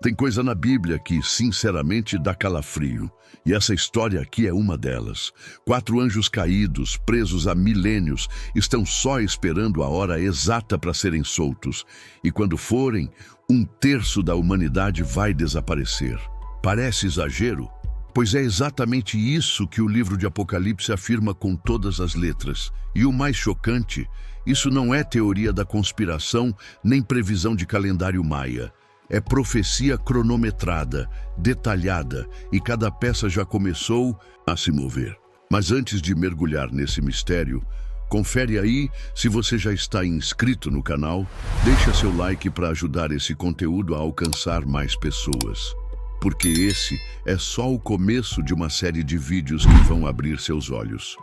Tem coisa na Bíblia que, sinceramente, dá calafrio. E essa história aqui é uma delas. 4 anjos caídos, presos há milênios, estão só esperando a hora exata para serem soltos. E quando forem, 1/3 da humanidade vai desaparecer. Parece exagero? Pois é exatamente isso que o livro de Apocalipse afirma com todas as letras. E o mais chocante, isso não é teoria da conspiração nem previsão de calendário maia. É profecia cronometrada, detalhada, e cada peça já começou a se mover. Mas antes de mergulhar nesse mistério, confere aí se você já está inscrito no canal, deixa seu like para ajudar esse conteúdo a alcançar mais pessoas. Porque esse é só o começo de uma série de vídeos que vão abrir seus olhos.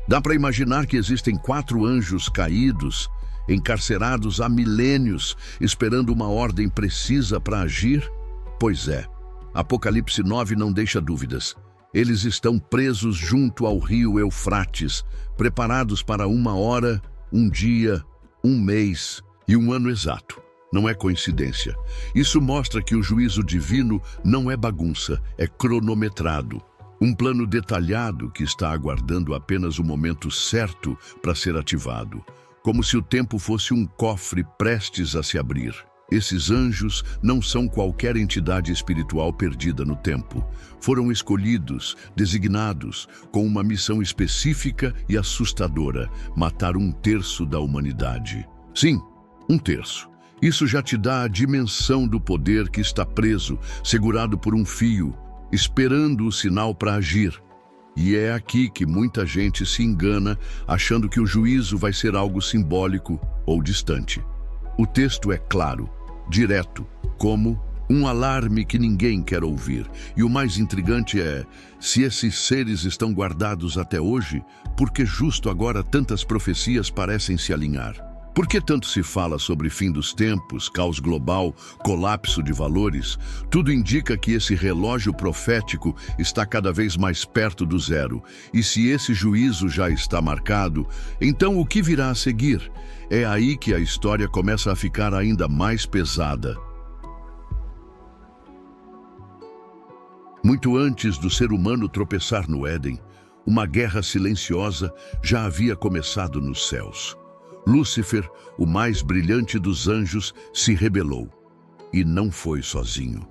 Dá para imaginar que existem 4 anjos caídos, encarcerados há milênios, esperando uma ordem precisa para agir? Pois é, Apocalipse 9 não deixa dúvidas. Eles estão presos junto ao rio Eufrates, preparados para 1 hora, 1 dia, 1 mês e 1 ano exato. Não é coincidência. Isso mostra que o juízo divino não é bagunça, é cronometrado. Um plano detalhado que está aguardando apenas o momento certo para ser ativado. Como se o tempo fosse um cofre prestes a se abrir. Esses anjos não são qualquer entidade espiritual perdida no tempo. Foram escolhidos, designados, com uma missão específica e assustadora: matar 1/3 da humanidade. Sim, 1/3. Isso já te dá a dimensão do poder que está preso, segurado por um fio, esperando o sinal para agir. E é aqui que muita gente se engana, achando que o juízo vai ser algo simbólico ou distante. O texto é claro, direto, como um alarme que ninguém quer ouvir. E o mais intrigante é, se esses seres estão guardados até hoje, por que justo agora tantas profecias parecem se alinhar? Por que tanto se fala sobre fim dos tempos, caos global, colapso de valores? Tudo indica que esse relógio profético está cada vez mais perto do zero. E se esse juízo já está marcado, então o que virá a seguir? É aí que a história começa a ficar ainda mais pesada. Muito antes do ser humano tropeçar no Éden, uma guerra silenciosa já havia começado nos céus. Lúcifer, o mais brilhante dos anjos, se rebelou. E não foi sozinho.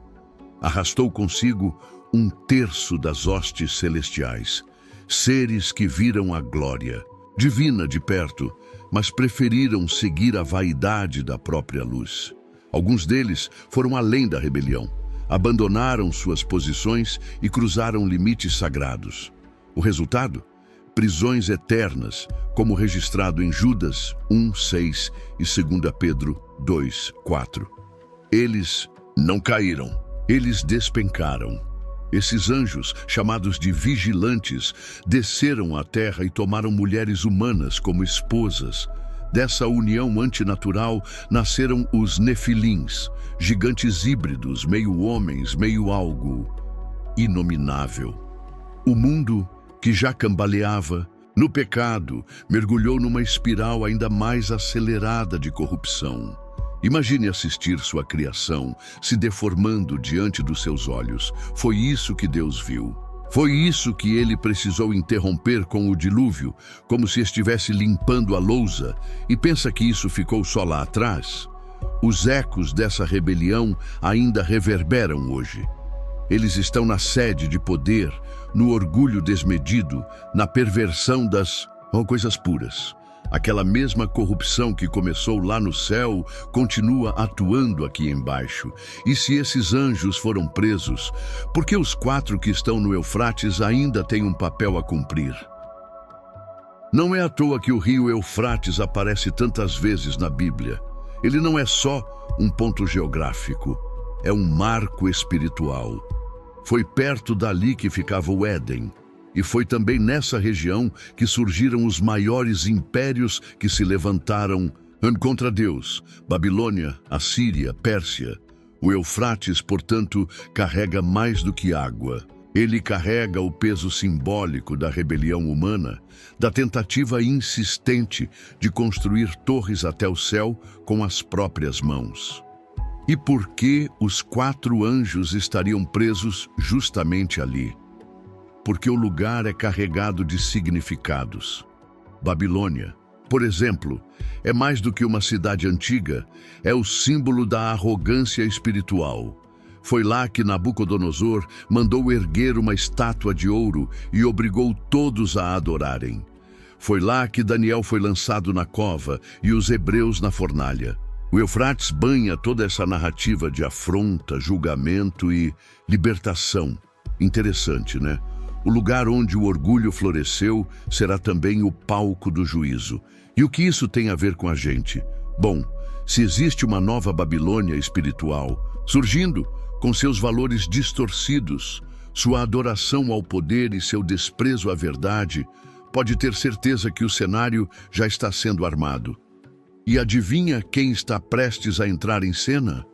Arrastou consigo 1/3 das hostes celestiais, seres que viram a glória, divina de perto, mas preferiram seguir a vaidade da própria luz. Alguns deles foram além da rebelião, abandonaram suas posições e cruzaram limites sagrados. O resultado? Prisões eternas, como registrado em Judas 1:6 e 2 Pedro 2:4. Eles não caíram, eles despencaram. Esses anjos, chamados de vigilantes, desceram à terra e tomaram mulheres humanas como esposas. Dessa união antinatural nasceram os Nefilins, gigantes híbridos, meio homens, meio algo inominável. O mundo, que já cambaleava no pecado, mergulhou numa espiral ainda mais acelerada de corrupção. Imagine assistir sua criação se deformando diante dos seus olhos. Foi isso que Deus viu. Foi isso que ele precisou interromper com o dilúvio, como se estivesse limpando a lousa. E pensa que isso ficou só lá atrás? Os ecos dessa rebelião ainda reverberam hoje. Eles estão na sede de poder, no orgulho desmedido, na perversão das coisas puras. Aquela mesma corrupção que começou lá no céu continua atuando aqui embaixo. E se esses anjos foram presos, por que os 4 que estão no Eufrates ainda têm um papel a cumprir? Não é à toa que o rio Eufrates aparece tantas vezes na Bíblia. Ele não é só um ponto geográfico, é um marco espiritual. Foi perto dali que ficava o Éden, e foi também nessa região que surgiram os maiores impérios que se levantaram contra Deus: Babilônia, Assíria, Pérsia. O Eufrates, portanto, carrega mais do que água. Ele carrega o peso simbólico da rebelião humana, da tentativa insistente de construir torres até o céu com as próprias mãos. E por que os 4 anjos estariam presos justamente ali? Porque o lugar é carregado de significados. Babilônia, por exemplo, é mais do que uma cidade antiga, é o símbolo da arrogância espiritual. Foi lá que Nabucodonosor mandou erguer uma estátua de ouro e obrigou todos a adorarem. Foi lá que Daniel foi lançado na cova e os hebreus na fornalha. O Eufrates banha toda essa narrativa de afronta, julgamento e libertação. Interessante, né? O lugar onde o orgulho floresceu será também o palco do juízo. E o que isso tem a ver com a gente? Bom, se existe uma nova Babilônia espiritual surgindo, com seus valores distorcidos, sua adoração ao poder e seu desprezo à verdade, pode ter certeza que o cenário já está sendo armado. E adivinha quem está prestes a entrar em cena?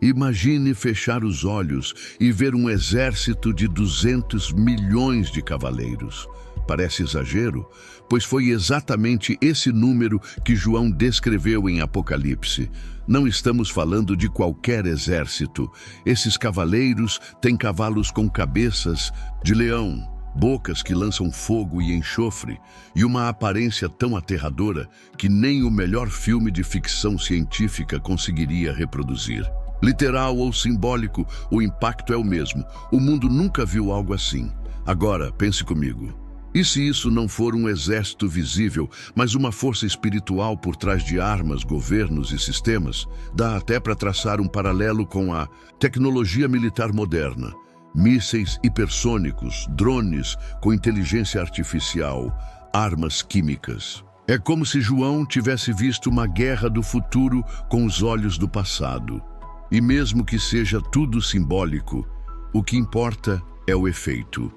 Imagine fechar os olhos e ver um exército de 200 milhões de cavaleiros. Parece exagero, pois foi exatamente esse número que João descreveu em Apocalipse. Não estamos falando de qualquer exército. Esses cavaleiros têm cavalos com cabeças de leão, bocas que lançam fogo e enxofre, e uma aparência tão aterradora que nem o melhor filme de ficção científica conseguiria reproduzir. Literal ou simbólico, o impacto é o mesmo. O mundo nunca viu algo assim. Agora, pense comigo. E se isso não for um exército visível, mas uma força espiritual por trás de armas, governos e sistemas? Dá até para traçar um paralelo com a tecnologia militar moderna. Mísseis hipersônicos, drones com inteligência artificial, armas químicas. É como se João tivesse visto uma guerra do futuro com os olhos do passado. E mesmo que seja tudo simbólico, o que importa é o efeito.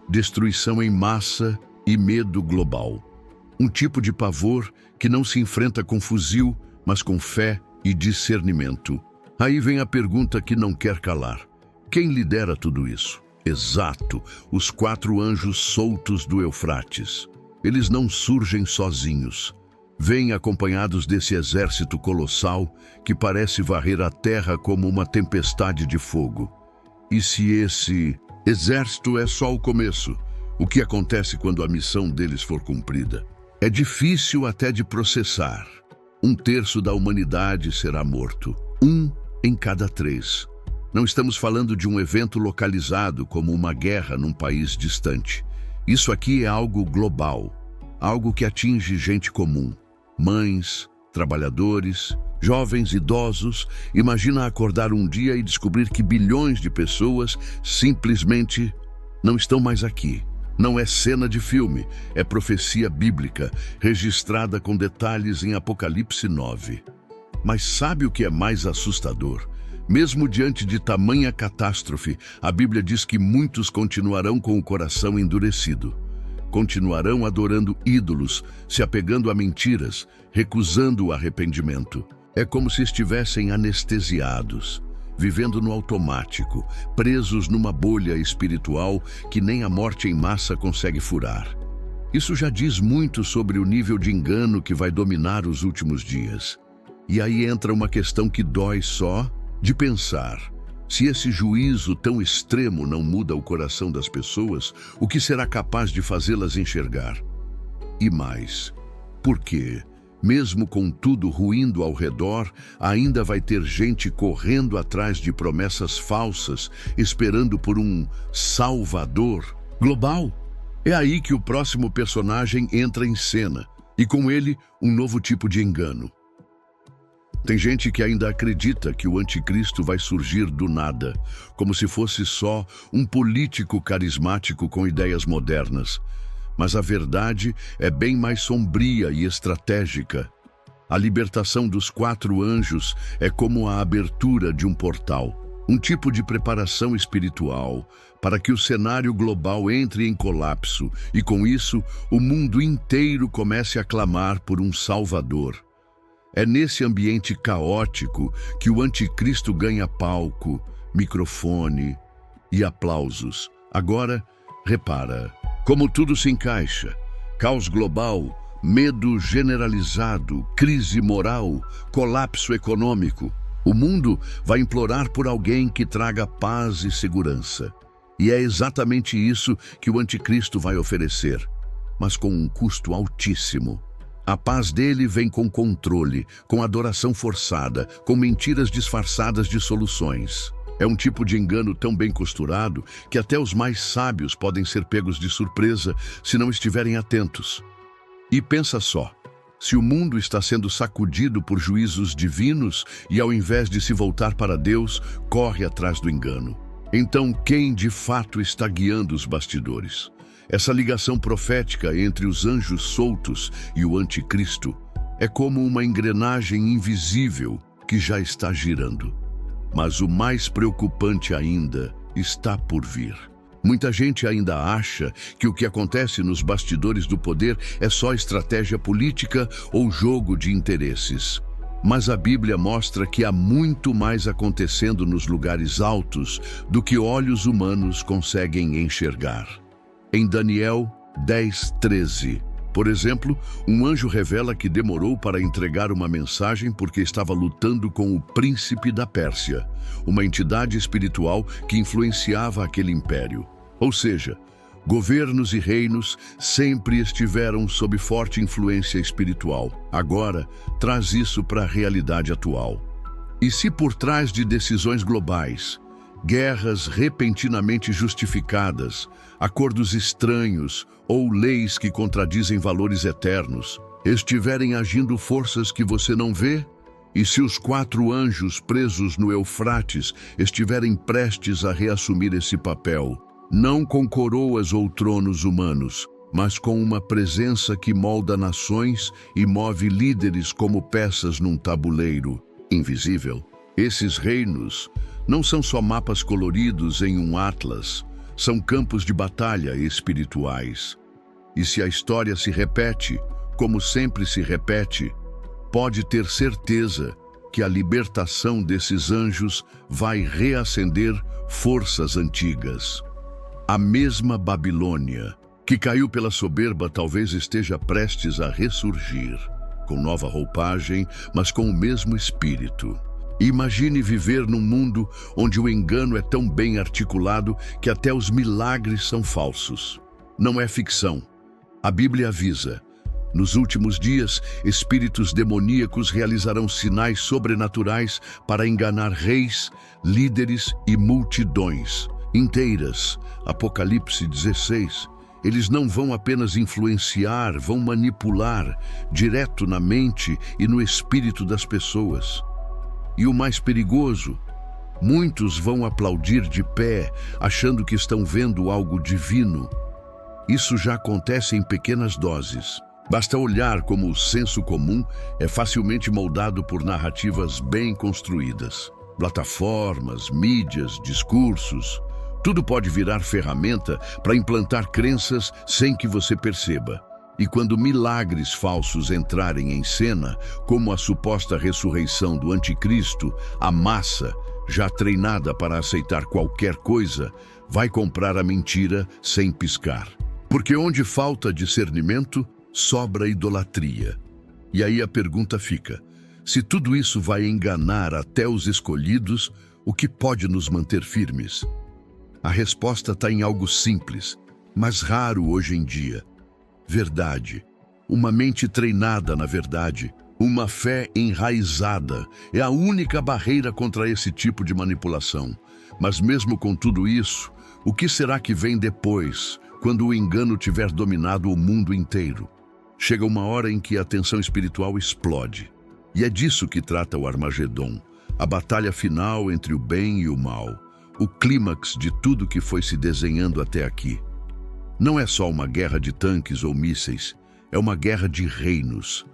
Destruição em massa e medo global. Um tipo de pavor que não se enfrenta com fuzil, mas com fé e discernimento. Aí vem a pergunta que não quer calar. Quem lidera tudo isso? Exato, os 4 anjos soltos do Eufrates. Eles não surgem sozinhos. Vêm acompanhados desse exército colossal que parece varrer a terra como uma tempestade de fogo. E se esse exército é só o começo, o que acontece quando a missão deles for cumprida? É difícil até de processar. 1/3 da humanidade será morto. 1 em cada 3. Não estamos falando de um evento localizado como uma guerra num país distante. Isso aqui é algo global, algo que atinge gente comum. Mães, trabalhadores, jovens, idosos. Imagina acordar um dia e descobrir que bilhões de pessoas simplesmente não estão mais aqui. Não é cena de filme, é profecia bíblica, registrada com detalhes em Apocalipse 9. Mas sabe o que é mais assustador? Mesmo diante de tamanha catástrofe, a Bíblia diz que muitos continuarão com o coração endurecido. Continuarão adorando ídolos, se apegando a mentiras, recusando o arrependimento. É como se estivessem anestesiados, vivendo no automático, presos numa bolha espiritual que nem a morte em massa consegue furar. Isso já diz muito sobre o nível de engano que vai dominar os últimos dias. E aí entra uma questão que dói só de pensar. Se esse juízo tão extremo não muda o coração das pessoas, o que será capaz de fazê-las enxergar? E mais, por quê? Mesmo com tudo ruindo ao redor, ainda vai ter gente correndo atrás de promessas falsas, esperando por um salvador global? É aí que o próximo personagem entra em cena, e com ele, um novo tipo de engano. Tem gente que ainda acredita que o anticristo vai surgir do nada, como se fosse só um político carismático com ideias modernas. Mas a verdade é bem mais sombria e estratégica. A libertação dos 4 anjos é como a abertura de um portal, um tipo de preparação espiritual para que o cenário global entre em colapso e, com isso, o mundo inteiro comece a clamar por um Salvador. É nesse ambiente caótico que o anticristo ganha palco, microfone e aplausos. Agora, repara como tudo se encaixa. Caos global, Medo generalizado, crise moral, colapso econômico. O mundo vai implorar por alguém que traga paz e segurança. E é exatamente isso que o anticristo vai oferecer, mas com um custo altíssimo. A paz dele vem com controle, com adoração forçada, com mentiras disfarçadas de soluções. É um tipo de engano tão bem costurado que até os mais sábios podem ser pegos de surpresa se não estiverem atentos. E pensa só, se o mundo está sendo sacudido por juízos divinos e ao invés de se voltar para Deus, corre atrás do engano. Então, quem de fato está guiando os bastidores? Essa ligação profética entre os anjos soltos e o anticristo é como uma engrenagem invisível que já está girando. Mas o mais preocupante ainda está por vir. Muita gente ainda acha que o que acontece nos bastidores do poder é só estratégia política ou jogo de interesses. Mas a Bíblia mostra que há muito mais acontecendo nos lugares altos do que olhos humanos conseguem enxergar. Em Daniel 10:13, por exemplo, um anjo revela que demorou para entregar uma mensagem porque estava lutando com o príncipe da Pérsia, uma entidade espiritual que influenciava aquele império. Ou seja, governos e reinos sempre estiveram sob forte influência espiritual. Agora, traz isso para a realidade atual. E se por trás de decisões globais, guerras repentinamente justificadas, acordos estranhos ou leis que contradizem valores eternos, estiverem agindo forças que você não vê? E se os 4 anjos presos no Eufrates estiverem prestes a reassumir esse papel, não com coroas ou tronos humanos, mas com uma presença que molda nações e move líderes como peças num tabuleiro invisível? Esses reinos não são só mapas coloridos em um atlas, são campos de batalha espirituais. E se a história se repete, como sempre se repete, pode ter certeza que a libertação desses anjos vai reacender forças antigas. A mesma Babilônia, que caiu pela soberba, talvez esteja prestes a ressurgir, com nova roupagem, mas com o mesmo espírito. Imagine viver num mundo onde o engano é tão bem articulado que até os milagres são falsos. Não é ficção. A Bíblia avisa: nos últimos dias, espíritos demoníacos realizarão sinais sobrenaturais para enganar reis, líderes e multidões inteiras. Apocalipse 16. Eles não vão apenas influenciar, vão manipular direto na mente e no espírito das pessoas. E o mais perigoso, muitos vão aplaudir de pé, achando que estão vendo algo divino. Isso já acontece em pequenas doses. Basta olhar como o senso comum é facilmente moldado por narrativas bem construídas. Plataformas, mídias, discursos, tudo pode virar ferramenta para implantar crenças sem que você perceba. E quando milagres falsos entrarem em cena, como a suposta ressurreição do anticristo, a massa, já treinada para aceitar qualquer coisa, vai comprar a mentira sem piscar. Porque onde falta discernimento, sobra idolatria. E aí a pergunta fica: se tudo isso vai enganar até os escolhidos, o que pode nos manter firmes? A resposta está em algo simples, mas raro hoje em dia. Verdade. Uma mente treinada na verdade, uma fé enraizada, é a única barreira contra esse tipo de manipulação. Mas mesmo com tudo isso, o que será que vem depois, quando o engano tiver dominado o mundo inteiro? Chega uma hora em que a tensão espiritual explode. E é disso que trata o Armagedon, a batalha final entre o bem e o mal, o clímax de tudo que foi se desenhando até aqui. Não é só uma guerra de tanques ou mísseis, é uma guerra de reinos.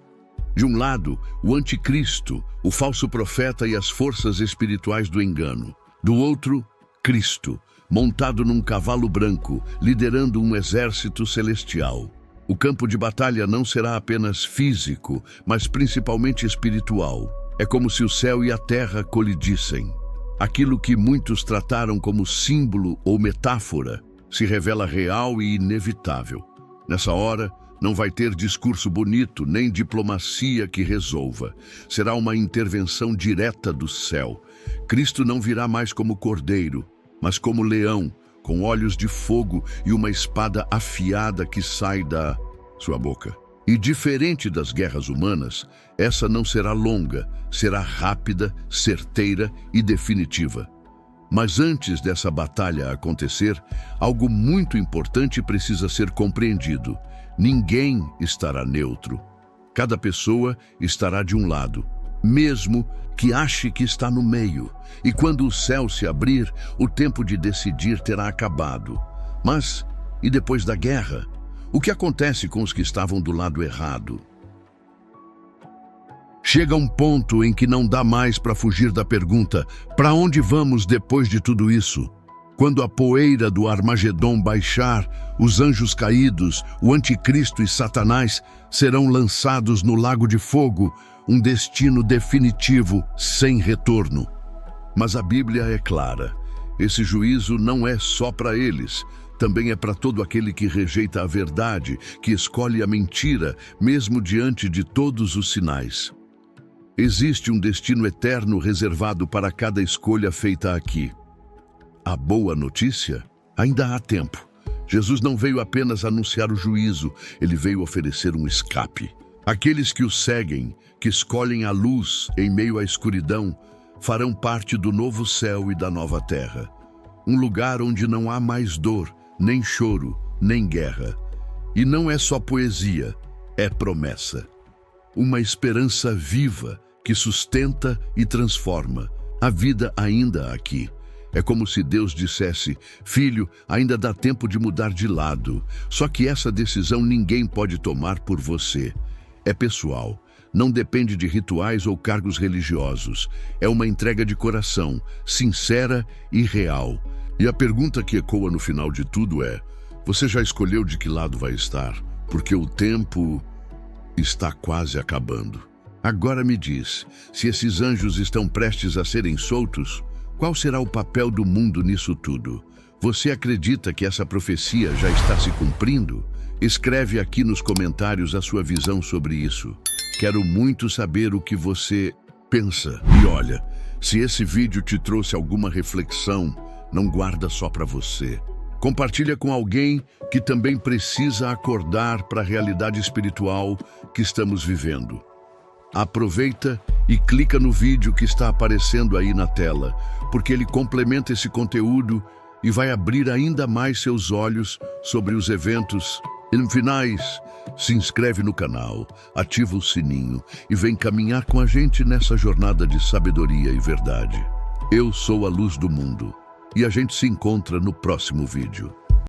De um lado, o anticristo, o falso profeta e as forças espirituais do engano. Do outro, Cristo, montado num cavalo branco, liderando um exército celestial. O campo de batalha não será apenas físico, mas principalmente espiritual. É como se o céu e a terra colidissem. Aquilo que muitos trataram como símbolo ou metáfora se revela real e inevitável. Nessa hora, Não vai ter discurso bonito, nem diplomacia que resolva. Será uma intervenção direta do céu. Cristo não virá mais como cordeiro, mas como leão, com olhos de fogo e uma espada afiada que sai da sua boca. E diferente das guerras humanas, essa não será longa, será rápida, certeira e definitiva. Mas antes dessa batalha acontecer, algo muito importante precisa ser compreendido. Ninguém estará neutro. Cada pessoa estará de um lado, mesmo que ache que está no meio. E quando o céu se abrir, o tempo de decidir terá acabado. Mas, e depois da guerra? O que acontece com os que estavam do lado errado? Chega um ponto em que não dá mais para fugir da pergunta: para onde vamos depois de tudo isso? Quando a poeira do Armagedom baixar, os anjos caídos, o anticristo e Satanás serão lançados no lago de fogo, um destino definitivo, sem retorno. Mas a Bíblia é clara: esse juízo não é só para eles, também é para todo aquele que rejeita a verdade, que escolhe a mentira, mesmo diante de todos os sinais. Existe um destino eterno reservado para cada escolha feita aqui. A boa notícia? Ainda há tempo. Jesus não veio apenas anunciar o juízo, ele veio oferecer um escape. Aqueles que o seguem, que escolhem a luz em meio à escuridão, farão parte do novo céu e da nova terra. Um lugar onde não há mais dor, nem choro, nem guerra. E não é só poesia, é promessa. Uma esperança viva que sustenta e transforma. A vida ainda aqui. É como se Deus dissesse: filho, ainda dá tempo de mudar de lado. Só que essa decisão ninguém pode tomar por você. É pessoal, não depende de rituais ou cargos religiosos. É uma entrega de coração, sincera e real. E a pergunta que ecoa no final de tudo é: você já escolheu de que lado vai estar? Porque o tempo está quase acabando. Agora me diz, se esses anjos estão prestes a serem soltos, qual será o papel do mundo nisso tudo? Você acredita que essa profecia já está se cumprindo? Escreve aqui nos comentários a sua visão sobre isso. Quero muito saber o que você pensa. E olha, se esse vídeo te trouxe alguma reflexão, não guarda só para você. Compartilha com alguém que também precisa acordar para a realidade espiritual que estamos vivendo. Aproveita e clica no vídeo que está aparecendo aí na tela, porque ele complementa esse conteúdo e vai abrir ainda mais seus olhos sobre os eventos. E no finais, se inscreve no canal, ativa o sininho e vem caminhar com a gente nessa jornada de sabedoria e verdade. Eu sou a luz do mundo e a gente se encontra no próximo vídeo.